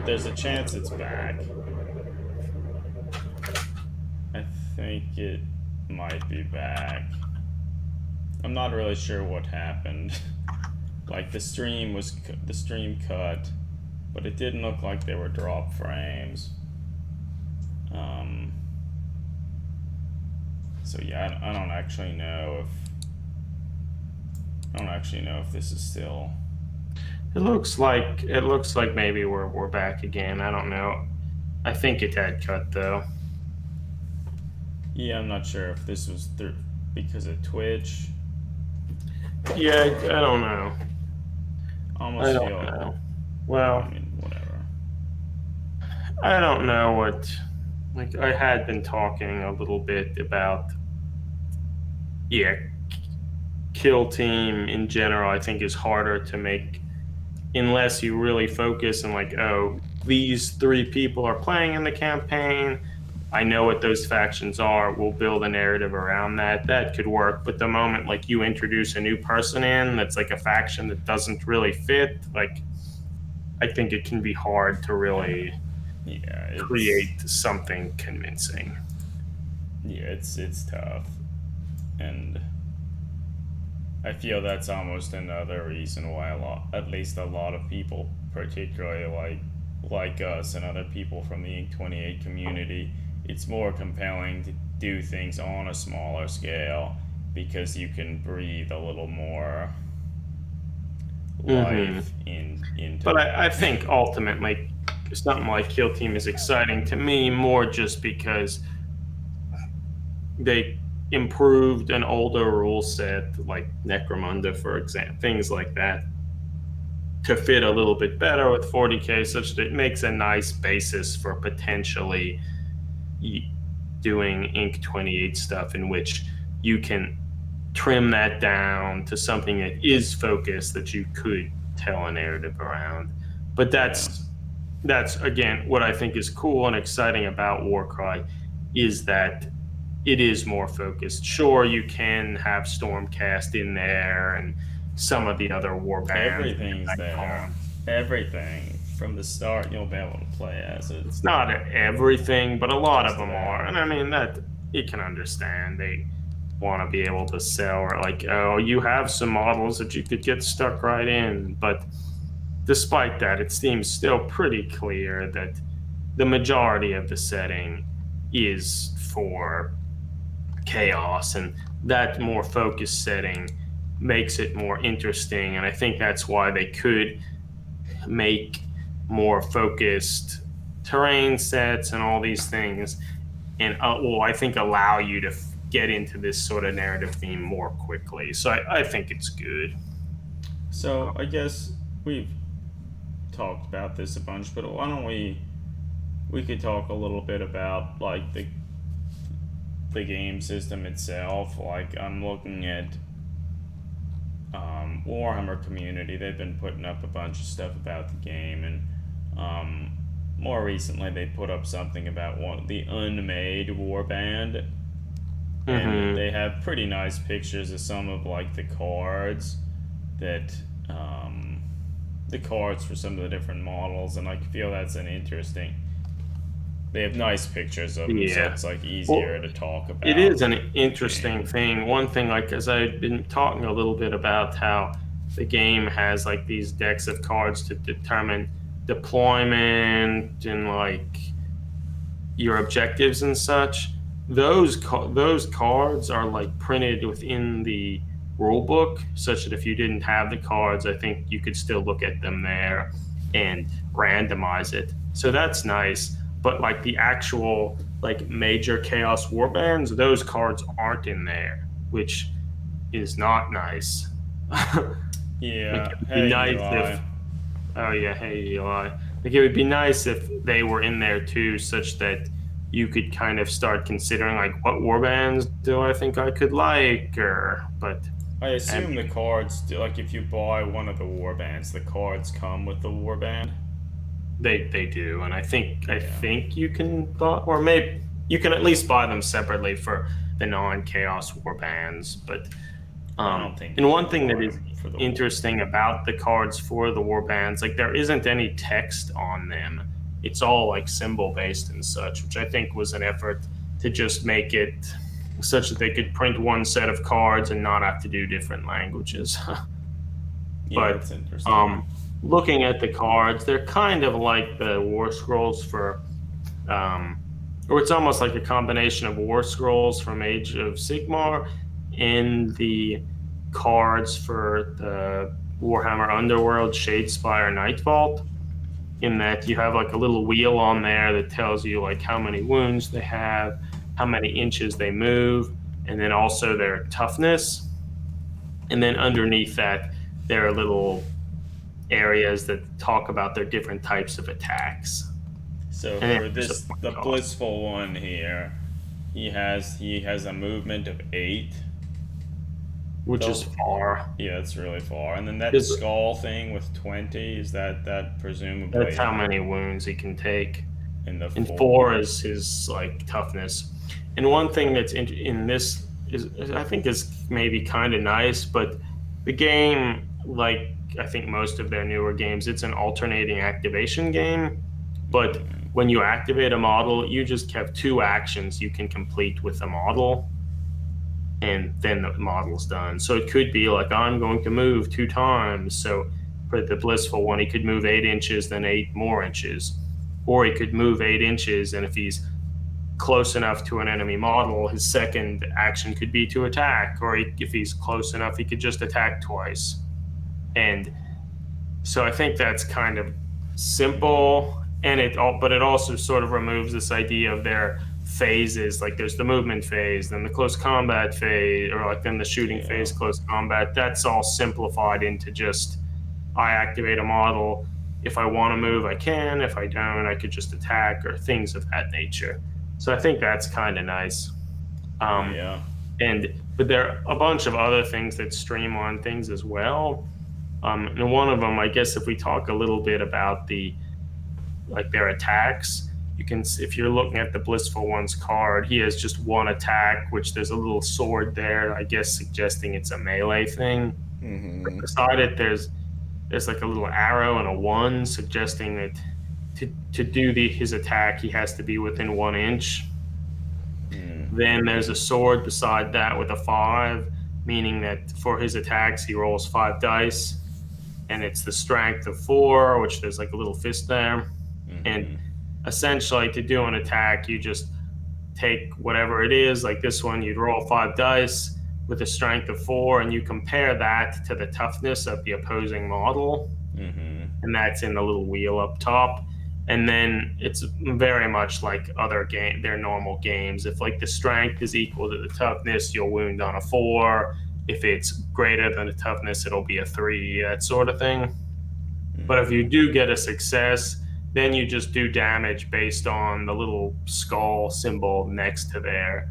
there's a chance it's back. I think it might be back. I'm not really sure what happened. Like the stream cut, but it didn't look like there were drop frames. Um, so yeah, I don't actually know if this is still. It looks like maybe we're back again. I don't know. I think it had cut though. Yeah, I'm not sure if this was because of Twitch. Yeah, I don't know. I I almost don't feel. know. I Well, mean, whatever. I don't know what. Like I had been talking a little bit about, yeah, kill team in general. I think is harder to make unless you really focus and like, oh, these three people are playing in the campaign. I know what those factions are. We'll build a narrative around that. That could work. But the moment like you introduce a new person in that's like a faction that doesn't really fit, like I think it can be hard to really Yeah, create something convincing. it's tough, and I feel that's almost another reason why at least a lot of people, particularly like us and other people from the Ink 28 community, it's more compelling to do things on a smaller scale because you can breathe a little more Hmm. life into But I them. think ultimately something like Kill Team is exciting to me more just because they improved an older rule set like Necromunda, for example, things like that, to fit a little bit better with 40k, such that it makes a nice basis for potentially doing Inc. 28 stuff in which you can trim that down to something that is focused that you could tell a narrative around. But Yeah. that's again what I think is cool and exciting about Warcry is that it is more focused. Sure, you can have Stormcast in there and some of the other war bands. Everything's there. Everything. From the start, you'll be able to play as it. It's not everything, but a lot of Just them are. about. And I mean, that you can understand. They want to be able to sell, or like, oh, you have some models that you could get stuck right in. But despite that, it seems still pretty clear that the majority of the setting is for chaos, and that more focused setting makes it more interesting. And I think that's why they could make more focused terrain sets and all these things, and will I think allow you to get into this sort of narrative theme more quickly. So I think it's good. So I guess we've talked about this a bunch, but why don't we could talk a little bit about like the game system itself. Like I'm looking at Warhammer community. They've been putting up a bunch of stuff about the game, and more recently they put up something about the unmade warband, and Mm-hmm. they have pretty nice pictures of some of like the cards that the cards for some of the different models, and I feel that's an interesting. They have nice pictures of them, so Yeah. it's like easier Well, to talk it about is an the interesting game. thing. One thing, like, as I've been talking a little bit about how the game has like these decks of cards to determine deployment and like your objectives and such. Those cards are like printed within the rule book, such that if you didn't have the cards, I think you could still look at them there and randomize it. So that's nice. But like the actual like major chaos warbands, those cards aren't in there, which is not nice. Like Yeah. it would be Hey, nice Eli. if, oh yeah, hey Eli. Like it would be nice if they were in there too, such that you could kind of start considering like what warbands do I think I could like, or but I I assume the mean cards, like if you buy one of the warbands, the cards come with the warband. they do, and I Yeah. think you can buy, or maybe you can at least buy them separately for the non chaos warbands, but I don't think you and one can thing that buy is them for the interesting about the cards for the warbands. Like there isn't any text on them. It's all like symbol based and such, which I think was an effort to just make it such that they could print one set of cards and not have to do different languages. Yeah, But that's interesting. looking at the cards, they're kind of like the War Scrolls for, or it's almost like a combination of War Scrolls from Age of Sigmar and the cards for the Warhammer Underworld Shadespire Night Vault, in that you have like a little wheel on there that tells you like how many wounds they have, how many inches they move, and then also their toughness. And then underneath that, there are little areas that talk about their different types of attacks. So And for there's a this, point the cost. blissful one here, he has a movement of 8. Which is So far. yeah, that's really far. And then that Because skull thing with 20, is that that's presumably how many wounds he can take. in the And 4? 4 is his like toughness. And one thing that's in this is I think is maybe kind of nice, but the game, like I think most of their newer games, it's an alternating activation game. But when you activate a model, you just have 2 actions you can complete with the model, and then the model's done. So it could be like, I'm going to move 2 times. So for the blissful one, he could move 8 inches, then 8 more inches. Or he could move 8 inches, and if he's close enough to an enemy model, his second action could be to attack. Or if he's close enough, he could just attack twice. And so I think that's kind of simple, and but it also sort of removes this idea of their phases. Like there's the movement phase, then the close combat phase, or like then the shooting Yeah. phase, close combat. That's all simplified into just, I activate a model. If I want to move, I can. If I don't, I could just attack, or things of that nature. So I think that's kind of nice. Yeah. But there are a bunch of other things that streamline things as well. And one of them, I guess, if we talk a little bit about their attacks, you can, if you're looking at the Blissful One's card, he has just 1 attack, which there's a little sword there, I guess, suggesting it's a melee thing. But beside it, there's like a little arrow and a 1, suggesting that to do his attack, he has to be within 1 inch. Then there's a sword beside that with a 5, meaning that for his attacks, he rolls 5 dice. And it's the strength of 4, which there's like a little fist there. And essentially, to do an attack, you just take whatever it is. Like this one, you'd roll 5 dice with a strength of 4, and you compare that to the toughness of the opposing model. And that's in the little wheel up top. And then it's very much like their normal games. If like the strength is equal to the toughness, you'll wound on a 4. If it's greater than the toughness, it'll be a 3, that sort of thing. But if you do get a success, then you just do damage based on the little skull symbol next to there.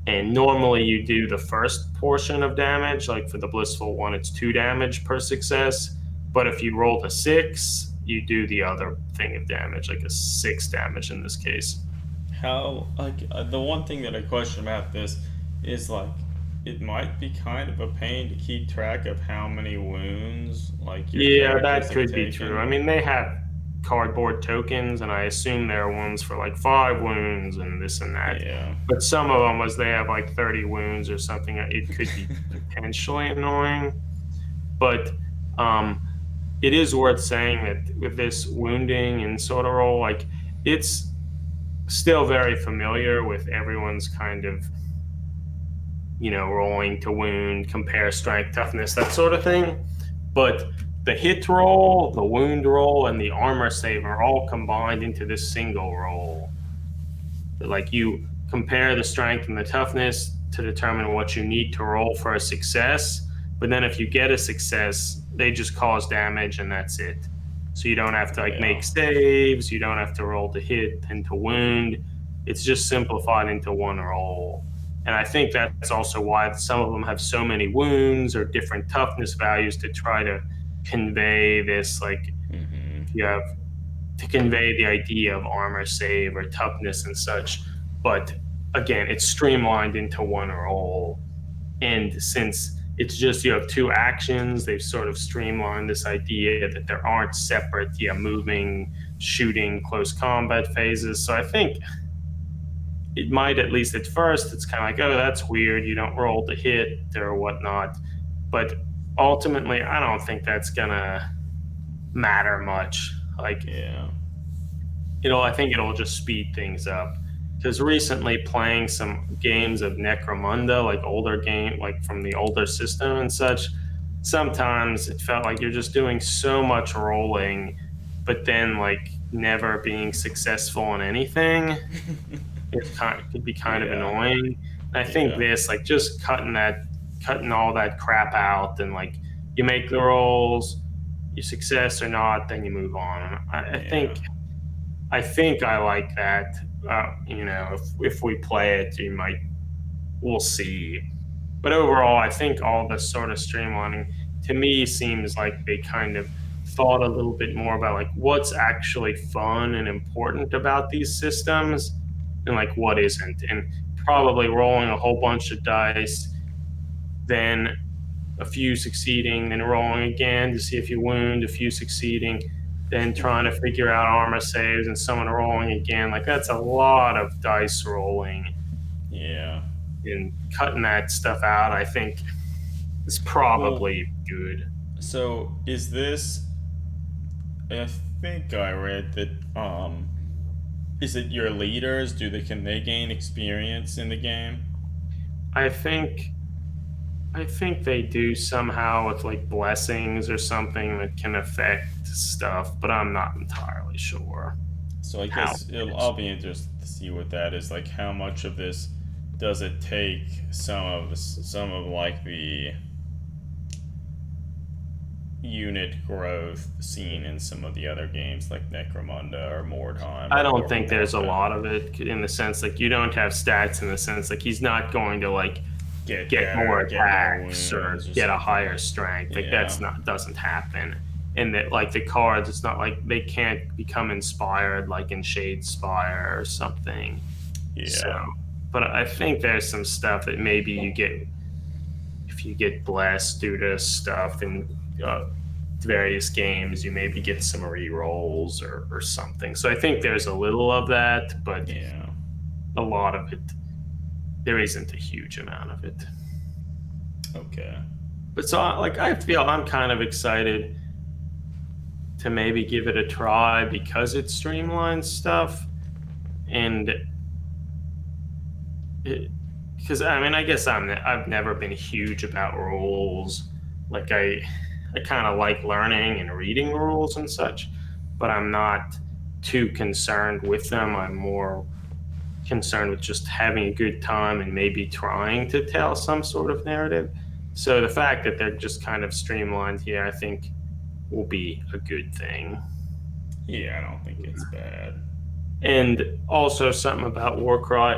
And normally you do the first portion of damage, like for the blissful one, it's 2 damage per success. But if you rolled a 6, you do the other thing of damage, like a 6 damage in this case. How, like, the one thing that I question about this is, like, it might be kind of a pain to keep track of how many wounds, like, your Yeah, that characters have could be taken. true. I mean, they have cardboard tokens, and I assume there are ones for like 5 wounds and this and that. Yeah. But some of them, as they have like 30 wounds or something, it could be potentially annoying. But it is worth saying that with this wounding and sort of roll, like it's still very familiar with everyone's kind of, rolling to wound, compare strength, toughness, that sort of thing. But the hit roll, the wound roll, and the armor save are all combined into this single roll. Like you compare the strength and the toughness to determine what you need to roll for a success. But then if you get a success, they just cause damage and that's it. So you don't have to make saves. You don't have to roll to hit and to wound. It's just simplified into one roll. And I think that's also why some of them have so many wounds or different toughness values, to try to convey this, like you have to convey the idea of armor save or toughness and such. But again, it's streamlined into one roll. And since it's just you have two actions. They've sort of streamlined this idea that there aren't separate, moving, shooting, close combat phases. So I think it might, at least at first, it's kind of like, oh, that's weird. You don't roll to hit or whatnot. But ultimately, I don't think that's gonna matter much. Like, Yeah. I think it'll just speed things up. Because recently, playing some games of Necromunda, like older game, like from the older system and such, sometimes it felt like you're just doing so much rolling, but then like never being successful in anything. It could be kind of Yeah. annoying. And I think Yeah. this, like, just cutting all that crap out, and like you make the rolls, you success or not, then you move on. I think I like that. If we play it, we'll see. But overall, I think all this sort of streamlining to me seems like they kind of thought a little bit more about like what's actually fun and important about these systems and like what isn't. And probably rolling a whole bunch of dice, then a few succeeding, then rolling again to see if you wound, a few succeeding, then trying to figure out armor saves and someone rolling again. Like that's a lot of dice rolling, Yeah. and cutting that stuff out, I think, is Well, probably good. so is this? I think I read that. Is it your leaders? Can they gain experience in the game? I think I think they do somehow with like blessings or something that can affect stuff, but I'm not entirely sure So I how guess it I'll is. be interested to see what that is. Like, how much of this does it take? Some of like the unit growth seen in some of the other games like Necromunda or Mordheim I or don't World of think there's a Warcraft. lot of it in the sense like you don't have stats in the sense like he's not going to like Get get better, more get more attacks or wounds or get a something. higher strength. Like Yeah, that's not doesn't happen. And that like the cards, it's not like they can't become inspired like in Shadespire or something. So, yeah, but I think there's some stuff that maybe you get if you get blessed due to stuff in various games, you maybe get some re-rolls or something. So I think there's a little of that, but yeah. a lot of it, there isn't a huge amount of it. Okay. But so like I feel I'm kind of excited to maybe give it a try because it streamlines stuff and because I mean I guess I've never been huge about rules. Like I kind of like learning and reading rules and such, but I'm not too concerned with them. I'm more concerned with just having a good time and maybe trying to tell some sort of narrative. So the fact that they're just kind of streamlined here, I think, will be a good thing. Yeah, I don't think it's bad. And also something about Warcry,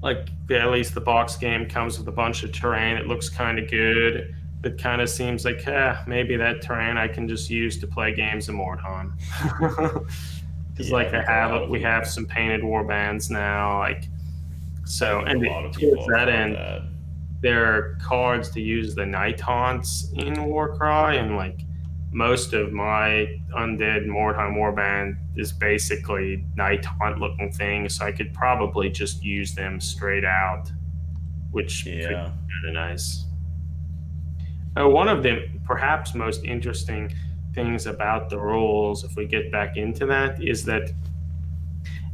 like at least the box game comes with a bunch of terrain. It looks kind of good. It kind of seems like, maybe that terrain I can just use to play games of Mordheim. Because Yeah, I like think a lot of we have people. some painted war bands now, like I so. think a And lot of towards people have that thought end, that. there are cards to use the night haunts in Warcry, and like most of my undead Mordheim warband is basically night haunt looking things, so I could probably just use them straight out, which could Yeah. be kind of nice. One of the perhaps most interesting things about the rules, if we get back into that, is that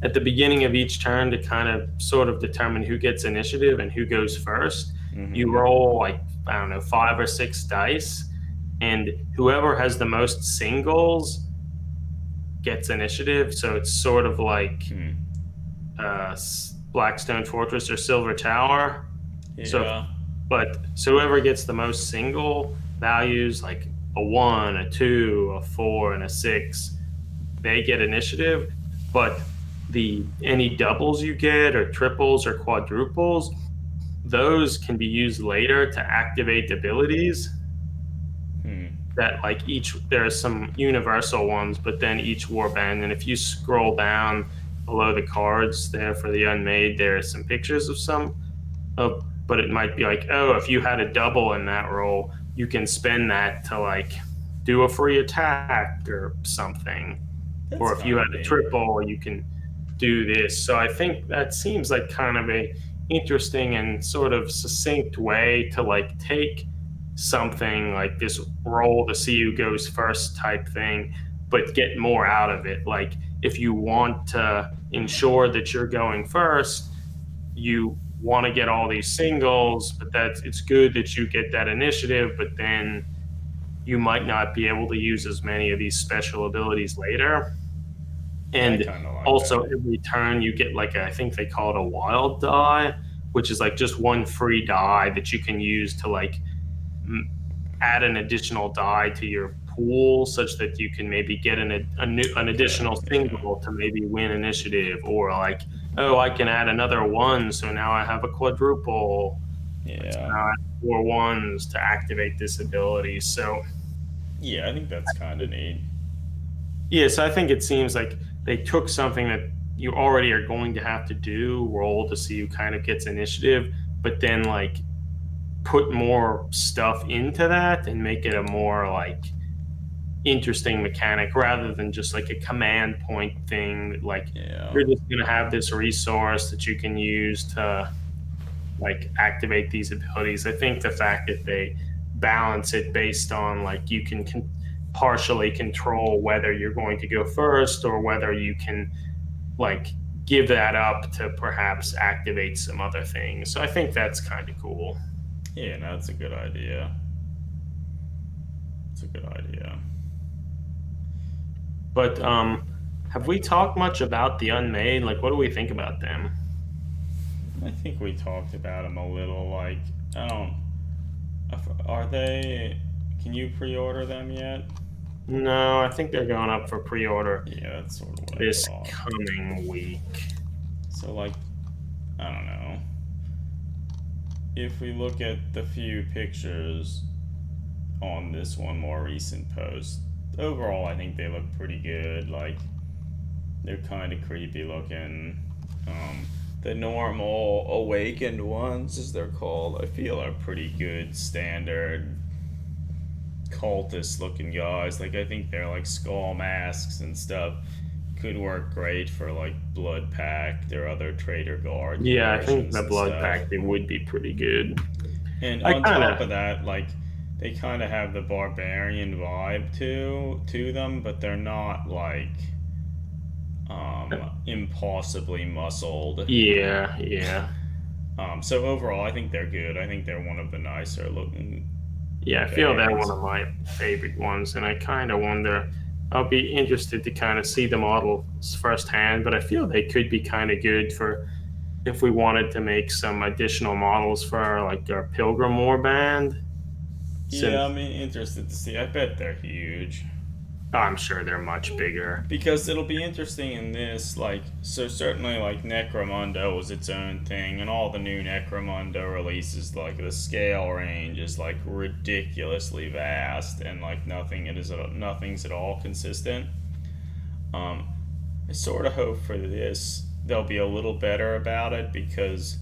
at the beginning of each turn, to kind of sort of determine who gets initiative and who goes first, you Mm-hmm. roll like, I don't know, 5 or 6 dice, and whoever has the most singles gets initiative. So it's sort of like Hmm. Blackstone Fortress or Silver Tower. So, Yeah. so whoever gets the most single values, like a 1, a 2, a 4, and a 6, they get initiative. But the any doubles you get or triples or quadruples, those can be used later to activate abilities Hmm. that like each there are some universal ones, but then each warband, and if you scroll down below the cards there for the unmade, there are some pictures of some of but it might be like, oh, if you had a double in that role, you can spend that to like do a free attack or something. That's Or if you kind had of a neat. triple, you can do this. So I think that seems like kind of a interesting and sort of succinct way to like take something like this roll to see who goes first type thing, but get more out of it. Like if you want to ensure that you're going first, you want to get all these singles, but that's it's good that you get that initiative, but then you might not be able to use as many of these special abilities later. Yeah, I And kind of like also that. every turn you get like I think they call it a wild die, which is like just one free die that you can use to like add an additional die to your pool such that you can maybe get an Okay, additional yeah, single to maybe win initiative, or like, oh, I can add another one, so now I have a quadruple. Like, so yeah, now I have 4 ones to activate this ability. So yeah. I think that's kind of neat. yeah, so I think it seems like they took something that you already are going to have to do, roll to see who kind of gets initiative, but then like put more stuff into that and make it a more like interesting mechanic rather than just like a command point thing that like Yeah, you're just going to have this resource that you can use to like activate these abilities. I think the fact that they balance it based on like you can partially control whether you're going to go first or whether you can like give that up to perhaps activate some other things. So I think that's kind of cool. yeah. No, that's a good idea. It's a good idea. But have we talked much about the unmade? Like what do we think about them? I think we talked about them a little. Like, I don't. Are they? Can you pre-order them yet? No, I think they're going up for pre-order Yeah, that's sort of what I this thought. coming week. So, like, I don't know. If we look at the few pictures on this one more recent post, overall, I think they look pretty good. Like, they're kind of creepy looking. The normal awakened ones, as they're called, I feel are pretty good standard cultist looking guys. Like, I think they're like skull masks and stuff. Could work great for like Blood Pact or other Trader Guard Yeah, I think conversions the and blood stuff. pack they would be pretty good. And I on kind top of of that, like they kind of have the barbarian vibe to them, but they're not like impossibly muscled. yeah, yeah. So overall, I think they're good. I think they're one of the nicer looking Yeah, I feel they're one bands. of my favorite ones, and I kind of wonder. I'll be interested to kind of see the models firsthand, but I feel they could be kind of good for if we wanted to make some additional models for like our Pilgrim Warband. Yeah, Since I'm interested to see. I bet they're huge. I'm sure they're much bigger. Because it'll be interesting in this, like, so certainly, like, Necromunda was its own thing, and all the new Necromunda releases, like, the scale range is, like, ridiculously vast, and, like, nothing's at all consistent. Um, I sort of hope for this they'll be a little better about it, because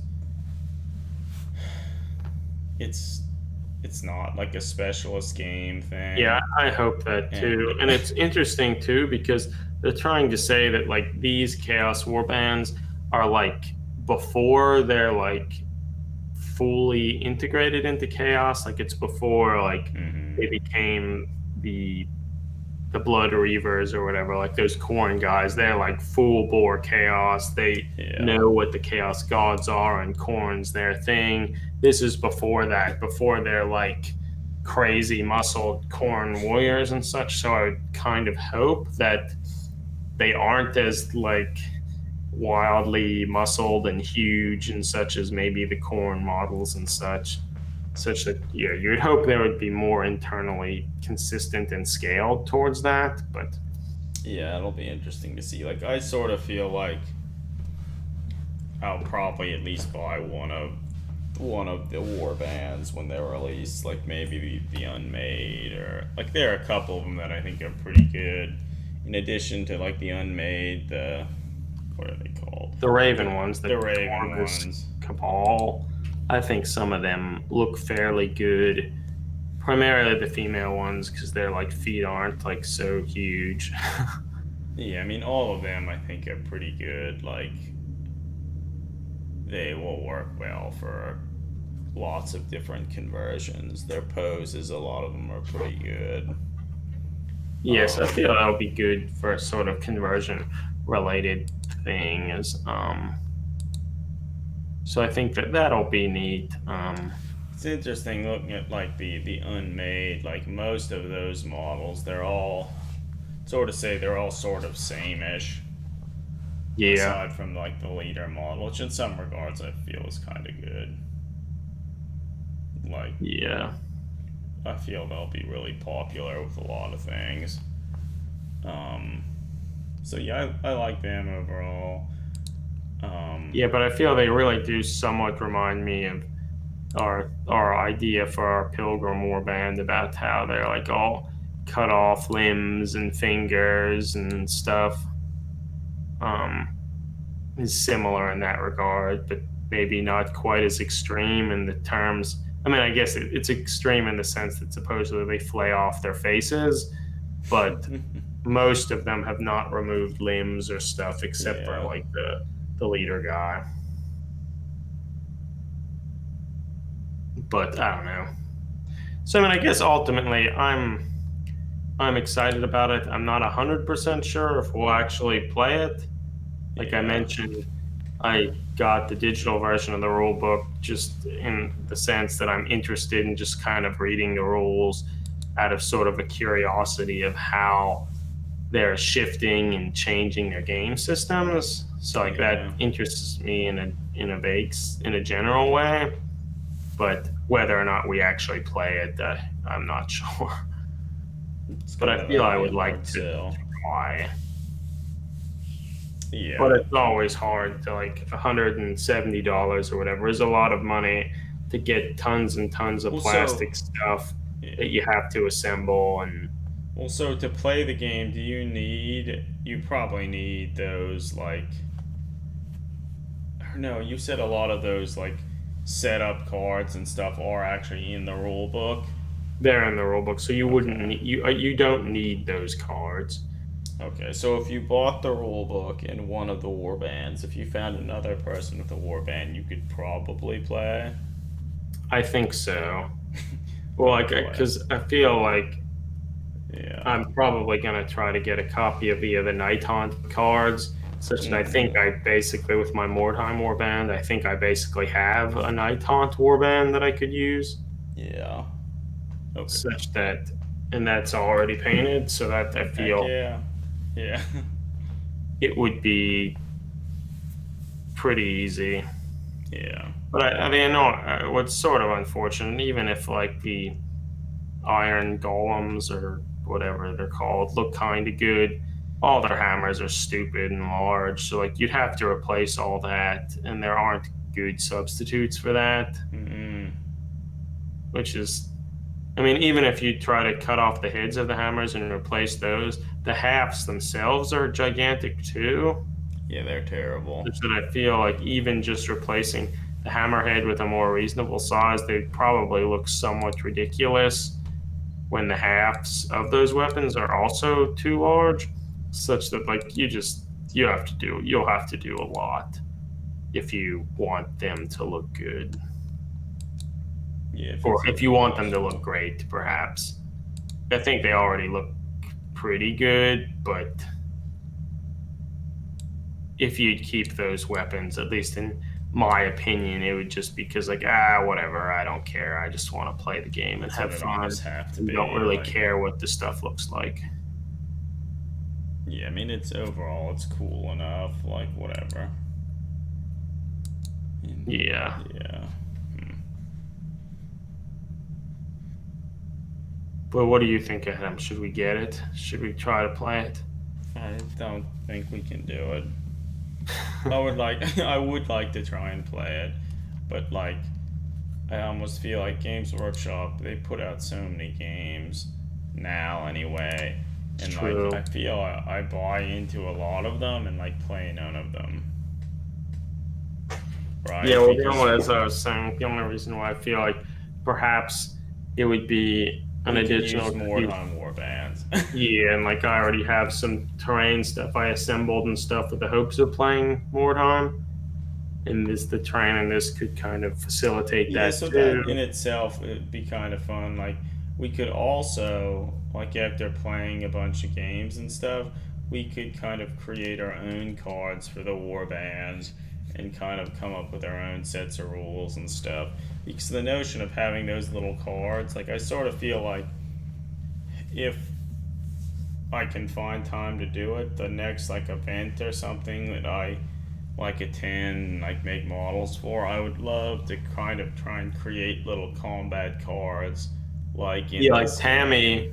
it's it's not like a specialist game Yeah, thing, I hope that and too. And it's interesting too because they're trying to say that like these Chaos Warbands are like before they're like fully integrated into Chaos, like it's before like mm-hmm, they became the the Blood Reavers or whatever, like those Corn guys, they're like full bore chaos. They yeah. know what the chaos gods are, and Corn's their thing. This is before that, before they're like crazy muscled Corn warriors and such. So I would kind of hope that they aren't as like wildly muscled and huge and such as maybe the Corn models and such that yeah, you would hope there would be more internally consistent and scaled towards that. But Yeah, it'll be interesting to see. Like, I sort of feel like I'll probably at least buy one of the war bands when they're released. Like maybe the Unmade, or like there are a couple of them that I think are pretty good. In addition to like the Unmade, the what are they called? the Raven ones, The the Raven Corvus ones. Cabal. I think some of them look fairly good. Primarily the female ones because their like feet aren't like so huge. Yeah, I mean, all of them I think are pretty good. Like, they will work well for lots of different conversions. Their poses, a lot of them are pretty good. Yes, I Um, feel that'll be good for a sort of conversion related thing. So I think that that'll be neat. it's interesting looking at like the unmade. Like most of those models, they're all they're all sort of same-ish. Yeah, Aside from like the leader model, which in some regards I feel is kind of good. Like, yeah, I feel they'll be really popular with a lot of things. Um, so yeah, I like them overall. Um, yeah. But I feel they really do somewhat remind me of our idea for our Pilgrim Warband about how they're like all cut off limbs and fingers and stuff. Um, is similar in that regard, but maybe not quite as extreme in the terms. I mean, I guess it's extreme in the sense that supposedly they flay off their faces, but most of them have not removed limbs or stuff except for yeah, like the leader guy. But I don't know. So I mean, I guess ultimately I'm excited about it. I'm not 100% sure if we'll actually play it. Like I yeah, mentioned, I got the digital version of the rule book just in the sense that I'm interested in just kind of reading the rules out of sort of a curiosity of how they're shifting and changing their game systems. So like that yeah. interests me in a general way, but whether or not we actually play it, I'm not sure. It's But I gonna feel that'll I be a would like hard to sell. try. But Yeah. it's always hard to like $170 or whatever is a lot of money to get tons and tons of Well, so plastic stuff yeah. that you have to assemble. And Well, so to play the game, do you need? You probably need those like. Or no, you said a lot of those like setup cards and stuff are actually in the rule book. they're in the rule book, so you wouldn't Okay. need, you don't need those cards. Okay, so if you bought the rule book in one of the war bands, if you found another person with a war band, you could probably play. I think so. Well, Oh like boy. because I feel like Yeah. I'm probably gonna try to get a copy of the Night Haunt cards, such that I think Mm-hmm. I basically with my Mordheim warband, I think I basically have a Night Haunt warband that I could use. Yeah. Okay. Such that, and that's already painted, so that I Heck feel yeah. Yeah. it would be pretty easy. Yeah. But I mean, no, what's sort of unfortunate, even if like the iron golems or whatever they're called look kind of good, all their hammers are stupid and large. So like you'd have to replace all that, and there aren't good substitutes for that, Mm-hmm. which is I mean, even if you try to cut off the heads of the hammers and replace those, the halves themselves are gigantic too. Yeah, they're terrible. Such that I feel like even just replacing the hammerhead with a more reasonable size, they probably look somewhat ridiculous when the halves of those weapons are also too large, such that like you'll have to do a lot if you want them to look good. Yeah, if Or it's if even you want them to look possible. great, perhaps. I think they already look pretty good, but if you'd keep those weapons, at least in my opinion, it would just because like whatever, I don't care. I just want to play the game and That's what have it fun almost have to and don't be. really Like, care what the stuff looks like. yeah, I mean, it's overall, it's cool enough. Like, whatever. And, Yeah. yeah. Hmm. But what do you think, Adam? Should we get it? Should we try to play it? I don't think we can do it. I would like, I would like to try and play it, but like, I almost feel like Games Workshop, they put out so many games now anyway, It's and like true. I feel I buy into a lot of them and like play none of them. Yeah, right? well, Because as I was saying, the only reason why I feel like perhaps it would be an we can additional use Mordheim warbands. yeah, and like I already have some terrain stuff I assembled and stuff with the hopes of playing Mordheim, and the terrain in this could kind of facilitate Yeah, that so too. that in itself it'd be kind of fun. Like we could also, like after playing a bunch of games and stuff, we could kind of create our own cards for the war bands and kind of come up with our own sets of rules and stuff. Because the notion of having those little cards, like I sort of feel like if I can find time to do it, the next like event or something that I like attend, like make models for, I would love to kind of try and create little combat cards like in Yeah, like this game. Tammy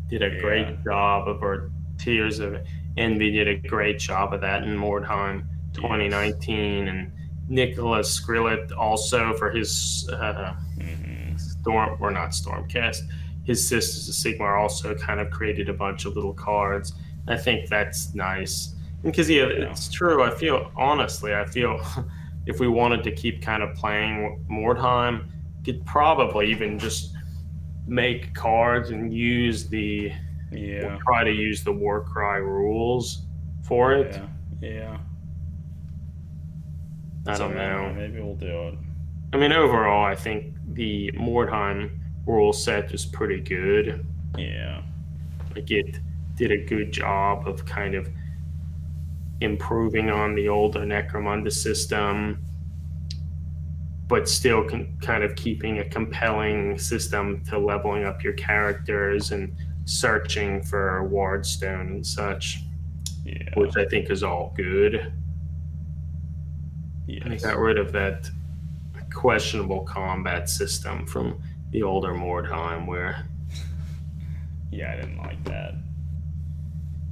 did a Yeah. great job of her Tears of Envy did a great job of that in Mordheim Yes. 2019, and Nicholas Skrillet also for his Mm-hmm. Storm or not Stormcast. His Sisters of Sigmar also kind of created a bunch of little cards. I think that's nice because yeah, Yeah. it's true. I feel honestly, I feel if we wanted to keep kind of playing Mordheim, could probably even just make cards and use the or Yeah. try to use the Warcry rules for it. Yeah. Yeah. I So don't I don't know. know. Maybe we'll do it. I mean, overall, I think the Mordheim rule set is pretty good. Yeah. Like it did a good job of kind of improving on the older Necromunda system, but still kind of keeping a compelling system to leveling up your characters and searching for Wardstone and such, Yeah. which I think is all good. And they got Yes. rid of that questionable combat system from the older Mordheim, where Yeah, I didn't like that.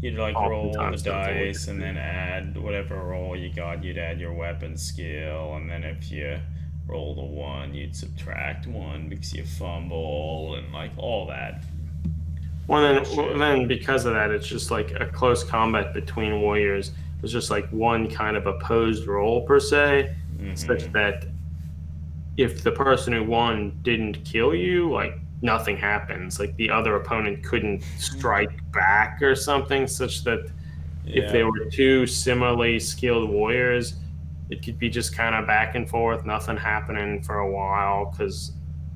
You'd like roll the oftentimes those were dice and then add whatever roll you got. You'd add your weapon skill, and then if you rolled a one, you'd subtract one because you fumble and like all that then bullshit. because of that, it's just like a close combat between warriors. It's just like one kind of opposed roll per se, such Mm-hmm. that if the person who won didn't kill you, like nothing happens. Like the other opponent couldn't strike back or something, such that if they Yeah. were two similarly skilled warriors, it could be just kind of back and forth, nothing happening for a while because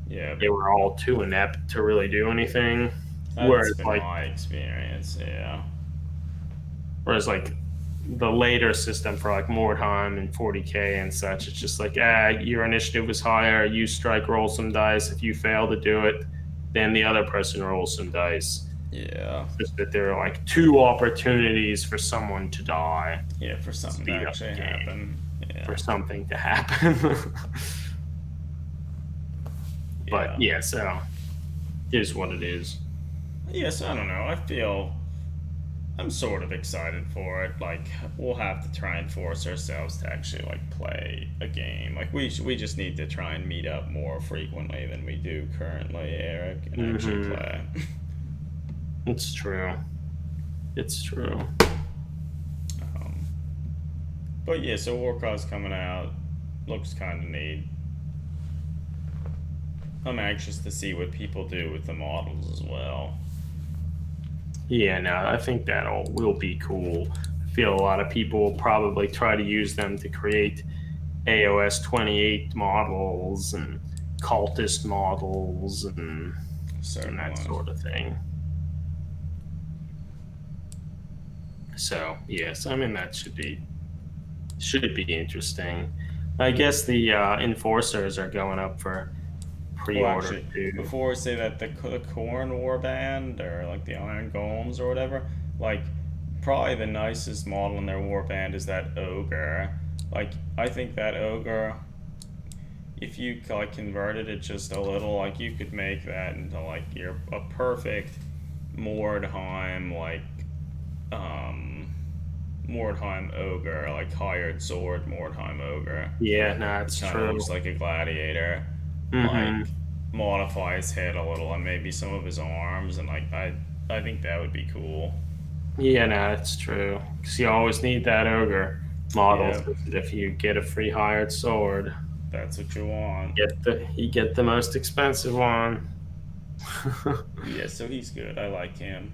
Yeah. they were all too inept to really do anything. That's Whereas been like my experience. Yeah. whereas like the later system for like Mordheim and 40k and such, it's just like your initiative was higher, you strike roll some dice. If you fail to do it, then the other person rolls some dice. Yeah. It's just that there are like two opportunities for someone to die, Yeah. For something to speed up actually the game, happen. for Yeah. something to happen. But Yeah. yeah, so it is what it is. Yes, I don't know. I feel I'm sort of excited for it. Like we'll have to try and force ourselves to actually like play a game. Like we just need to try and meet up more frequently than we do currently, Eric, and actually Hmm. play. It's true. It's true. um, but yeah, so Warcraft's coming out. Looks kind of neat. I'm anxious to see what people do with the models as well. Yeah, no, I think that'll will be cool. I feel a lot of people will probably try to use them to create AOS 28 models and cultist models and that Certainly. sort of thing. So yes, I mean that should be interesting. I guess the enforcers are going up for Well, pre-order actually, too. before we say that, the Corn Warband or like the Iron Golems or whatever, like probably the nicest model in their warband is that ogre. Like I think that ogre, if you like converted it just a little, like you could make that into like your a perfect Mordheim um Mordheim ogre, like hired sword Mordheim ogre. Yeah, no, He it's kind of true. looks like a gladiator. Like Hmm. modify his head a little and maybe some of his arms, and like I think that would be cool. Yeah, no, it's true. Because you always need that ogre. models. Yeah, If you get a free hired sword, that's what you want. you get the most expensive one. Yeah, so he's good. I like him.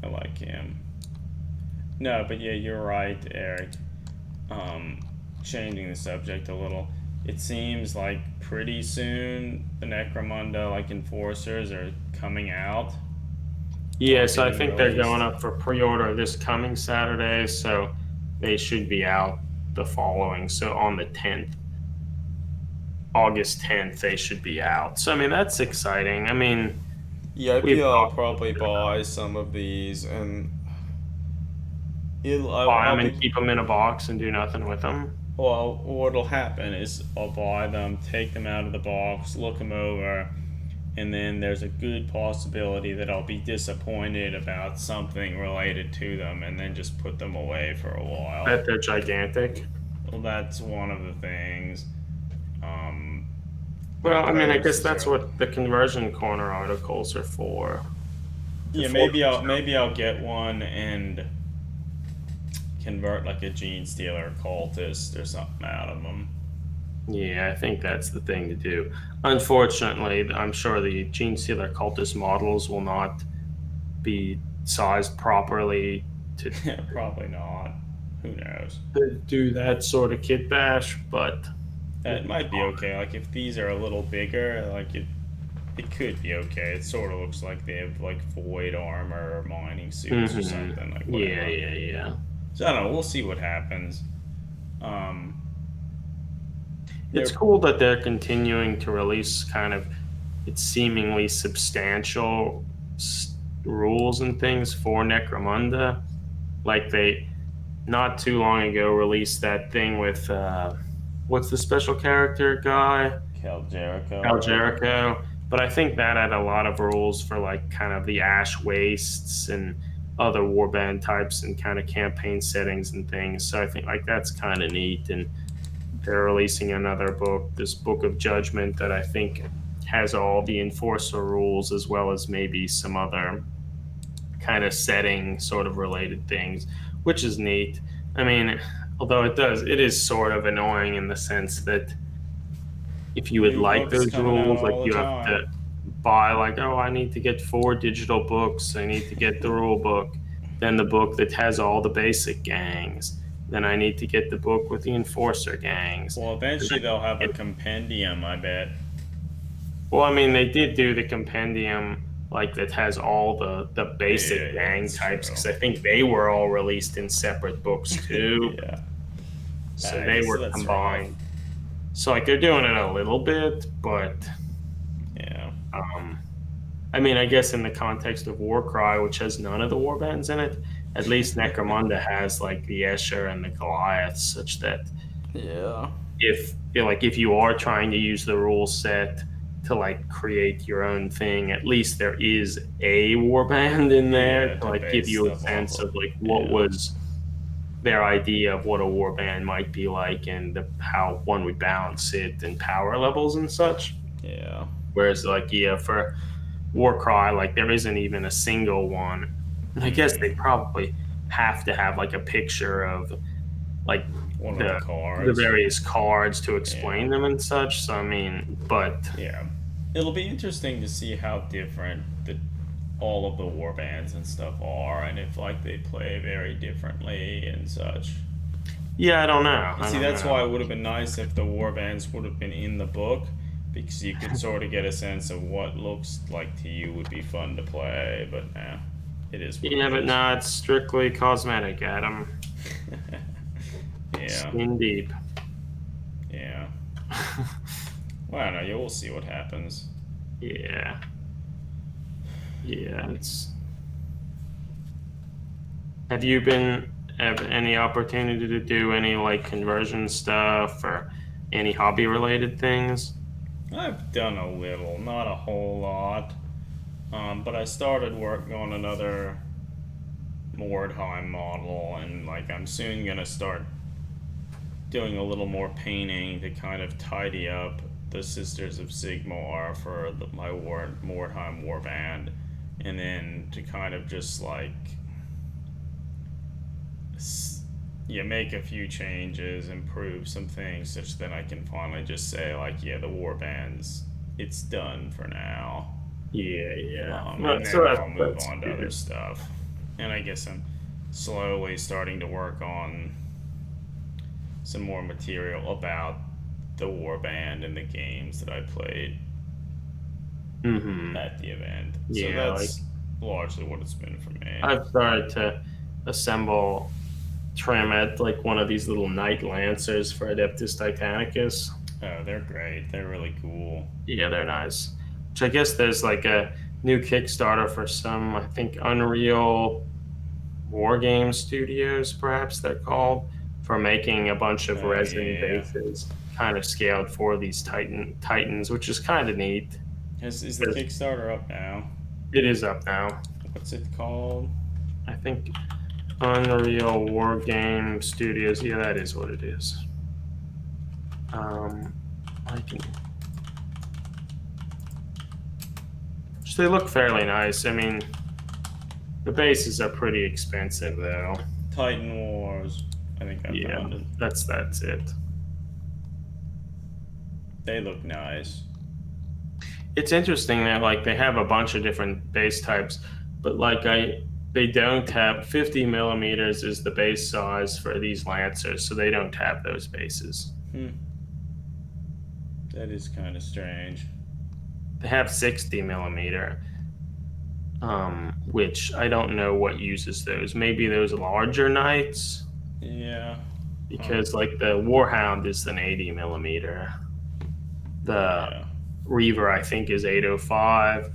I like him. No, but yeah, you're right, Eric. Um, Changing the subject a little. It seems like pretty soon the Necromunda like enforcers are coming out or Yes, I being think they're going released. up for pre-order this coming Saturday, so they should be out the following. So on the 10th, August 10th, they should be out. So I mean, that's exciting. I mean, Yeah, I we've feel I'll talked probably buy some of these, and buy I'll them and be keep them in a box and do nothing with them. well. What'll happen is I'll buy them, take them out of the box, look them over, and then there's a good possibility that I'll be disappointed about something related to them, and then just put them away for a while. Bet they're gigantic. Well, that's one of the things. Um, Well, I but mean, I I guess also that's sort of what the conversion corner articles are for. To yeah, force maybe I'll get one and convert like a gene stealer cultist or something out of them. Yeah, I think that's the thing to do. Unfortunately, I'm sure the Gene Stealer cultist models will not be sized properly to, Probably not. Who knows? to do that sort of kit bash, but we'll It be might be fine. okay. Like if these are a little bigger, like it could be okay. It sort of looks like they have like void armor or mining suits or something, like Yeah, whatever. yeah, yeah. So I don't know. We'll see what happens. Um, It's they're cool that they're continuing to release kind of it's seemingly substantial rules and things for Necromunda. Like they not too long ago released that thing with what's the special character guy? Cal Jericho Al or whatever. Jericho. But I think that had a lot of rules for like kind of the ash wastes and other warband types and kind of campaign settings and things. So I think like that's kind of neat. And they're releasing another book, this Book of Judgment, that I think has all the enforcer rules as well as maybe some other kind of setting sort of related things, which is neat. I mean, although it is sort of annoying in the sense that if you would New like books those coming out rules, like all the you have to time. buy like, oh, I need to get 4 digital books, I need to get the rule book, then the book that has all the basic gangs, then I need to get the book with the enforcer gangs. Well, And eventually they'll have a then compendium, I bet. well, I mean, they did do the compendium like that has all the Yeah, basic yeah, gang that's types true. because I think they were all released in separate books too, Yeah. so I they guess were that's rough. combined. So like they're doing it a little bit, but Yeah. um, I mean, I guess in the context of Warcry, which has none of the warbands in it, at least Necromunda has like the Escher and the Goliath, such that Yeah. if you are trying to use the rule set to like create your own thing, at least there is a warband in there Yeah, to to like give base you a stuff off sense of. of like what Yeah. was their idea of what a warband might be like and how one would balance it and power levels and such. Yeah. Whereas like yeah, for Warcry, like there isn't even a single one. I guess they Mm-hmm. probably have to have like a picture of like One of the the cards. various cards to Yeah. explain them and such. So I mean, but Yeah. It'll be interesting to see how different all of the war bands and stuff are, and if like they play very differently and such. yeah, I don't know. And I see, don't that's know. why it would have been nice if the war bands would have been in the book, because you could sort of get a sense of what looks like to you would be fun to play. But it is what Yeah, it but is. no, it's strictly cosmetic, Adam. Yeah. Skin deep. Yeah. Well, I don't know. You will see what happens. Yeah. Yeah, it's have you been have any opportunity to do any like conversion stuff or any hobby related things? I've done a little, not a whole lot. But I started working on another Mordheim model, and like I'm soon gonna start doing a little more painting to kind of tidy up the Sisters of Sigmar for my Mordheim warband, and then to kind of just like yeah, make a few changes, improve some things, such that I can finally just say like, yeah, the warband's it's done for now. Yeah, yeah. And So then I'll move that's on to other good. stuff. And I guess I'm slowly starting to work on some more material about the warband and the games that I played Mm-hmm. at the event. So Yeah, like that's largely what it's been for me. I've started to assemble trim at like one of these little knight lancers for Adeptus Titanicus. Oh, they're great. They're really cool. Yeah, they're nice. Which I guess there's like a new Kickstarter for some, I think, Unreal War Game Studios, perhaps they're called, for making a bunch of Oh resin yeah. bases kind of scaled for these Titans, which is kind of neat. Is the 'Cause Kickstarter up now? it is up now. What's it called? I think Unreal War Game Studios. Yeah, that is what it is. Um, I can. They look fairly nice. I mean, the bases are pretty expensive though. Titan Wars. I think I Yeah, found it. that's it. They look nice. It's interesting that like they have a bunch of different base types, but they don't have 50 millimeters is the base size for these lancers, so they don't have those bases. Hmm. That is kind of strange. They have 60 millimeter, which I don't know what uses those. Maybe those larger knights, Yeah. Huh. because like the Warhound is an 80 millimeter. The Yeah. Reaver I think is 805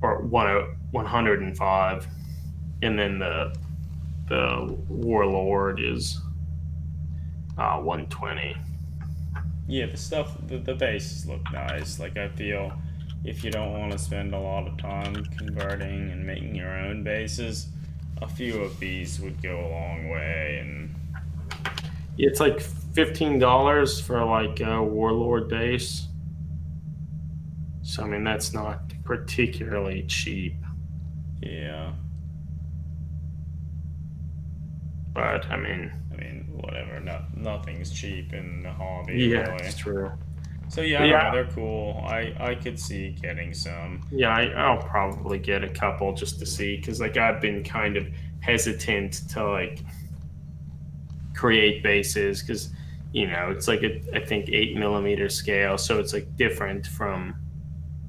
or 105, and then the Warlord is 120. Yeah, the bases look nice. Like, I feel if you don't want to spend a lot of time converting and making your own bases, a few of these would go a long way. And It's like $15 for like a Warlord base. So I mean that's not particularly cheap, yeah, but I mean, I mean, whatever. Nothing's cheap in the hobby, yeah, really. it's true. So yeah, But I don't yeah, know. They're cool. I could see getting some. yeah, I'll probably get a couple just to see because like I've been kind of hesitant to like create bases because it's like I think 8 millimeter scale, so it's like different from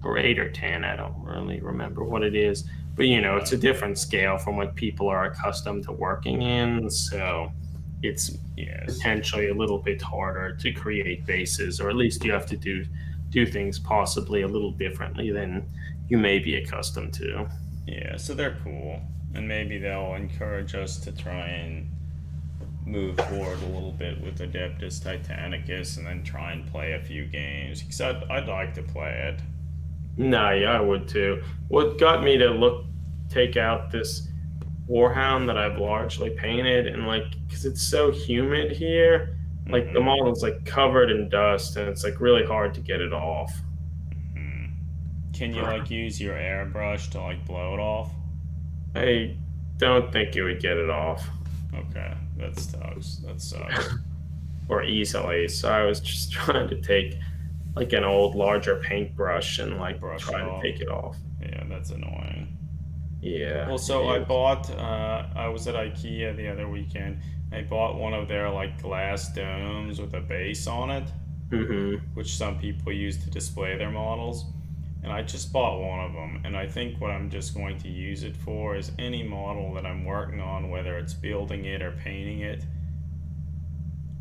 or 8 or 10. I don't really remember what it is, but it's Right. a different scale from what people are accustomed to working in. So it's Yes. potentially a little bit harder to create bases, or at least you have to do things possibly a little differently than you may be accustomed to. Yeah. So they're cool, and maybe they'll encourage us to try and move forward a little bit with Adeptus Titanicus, and then try and play a few games because I'd like to play it. No, yeah, I would too. What got me to take out this Warhound that I've largely painted, and like, because it's so humid here, like the Mm-hmm. model's like covered in dust, and it's like really hard to get it off. Hmm. Can you like use your airbrush to like blow it off? I don't think it would get it off Okay, that sucks. That sucks. or easily. So I was just trying to take like an old larger paintbrush and like Brush it try to off. take it off. Yeah, that's annoying. Yeah, Well, it so I is. bought. I was at IKEA the other weekend. I bought one of their like glass domes with a base on it, Mm-hmm. which some people use to display their models. And I just bought one of them. And I think what I'm just going to use it for is any model that I'm working on, whether it's building it or painting it,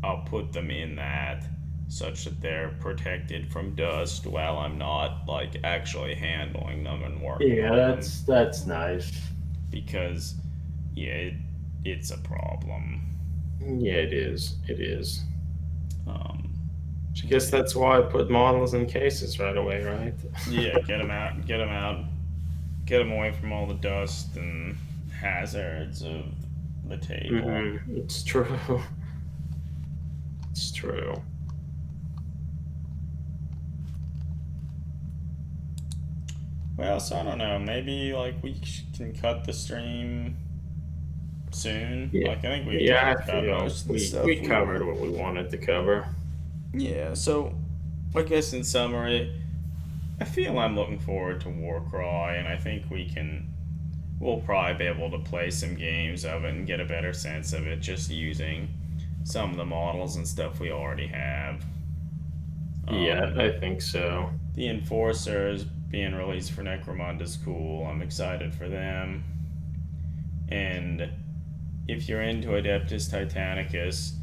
I'll put them in that such that they're protected from dust while I'm not like actually handling them and working Yeah, on them that's nice. because yeah, it's a problem. Yeah, it is. It is. Um, I guess that's why I put models in cases right away, right? yeah, get them out, get them away from all the dust and hazards of the table. It's true. It's true. Well, so I don't know. Maybe like we can cut the stream soon. Yeah, Like I think we've yeah. talked I about feel most of the we stuff we we covered were. what we wanted to cover. Yeah. So I guess in summary, I feel I'm looking forward to Warcry, and I think we'll probably be able to play some games of it and get a better sense of it just using some of the models and stuff we already have. Yeah, Um, I think so. the Enforcers being released for Necromunda is cool. I'm excited for them. And if you're into Adeptus Titanicus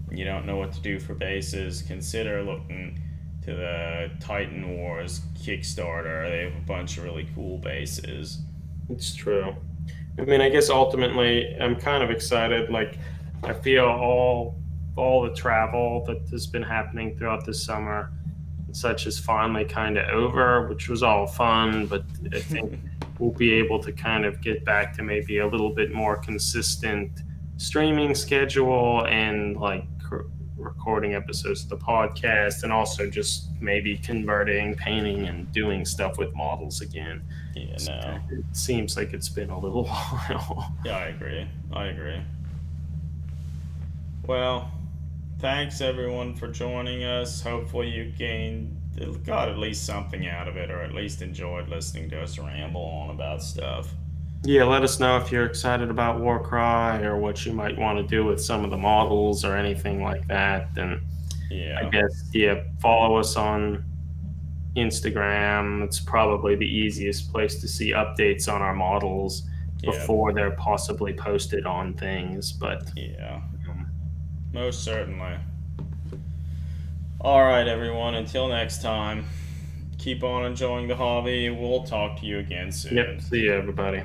and you don't know what to do for bases, consider looking to the Titan Wars Kickstarter. They have a bunch of really cool bases. It's true. I mean, I guess ultimately, I'm kind of excited. Like, I feel all the travel that has been happening throughout the summer and such is finally kind of over, which was all fun. But I think we'll be able to kind of get back to maybe a little bit more consistent streaming schedule and like recording episodes of the podcast, and also just maybe converting, painting, and doing stuff with models again. Yeah, no. It seems like it's been a little while. Yeah, I agree. I agree. Well, thanks everyone for joining us. Hopefully you got at least something out of it, or at least enjoyed listening to us ramble on about stuff. Yeah, let us know if you're excited about Warcry or what you might want to do with some of the models or anything like that. And I Yeah. guess, yeah, follow us on Instagram. It's probably the easiest place to see updates on our models Yeah. before they're possibly posted on things. But Yeah. um, Most certainly. All right, everyone. Until next time, keep on enjoying the hobby. We'll talk to you again yep, soon. see you, everybody.